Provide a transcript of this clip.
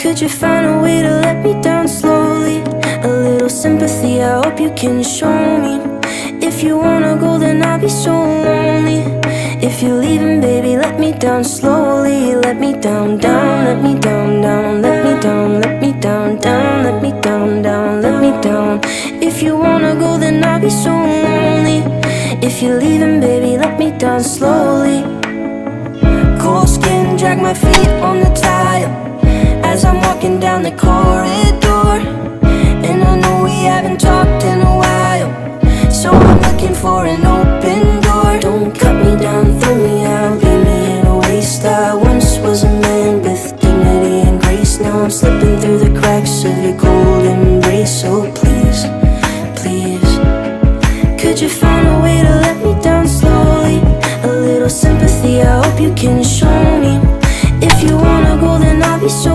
Could you find a way to let me down slowly? A little sympathy, I hope you can show me. If you wanna go, then I'll be so lonely. If you're leaving, baby, let me down slowly. Let me down, down, let me down, down. Let me down, let me down, down. Let me down, down, let me down. If you wanna go, then I'll be so lonely. If you're leaving, baby, let me down slowly. Cold skin, drag my feet on the tile as I'm walking down the corridor. And I know we haven't talked in a while, so I'm looking for an open door. Don't cut me down, throw me out, leave me in a waste. I once was a man with dignity and grace. Now I'm slipping through the cracks of your cold embrace. So please, please, could you find a way to let me down slowly? A little sympathy, I hope you can show me. If you wanna go, then I'll be so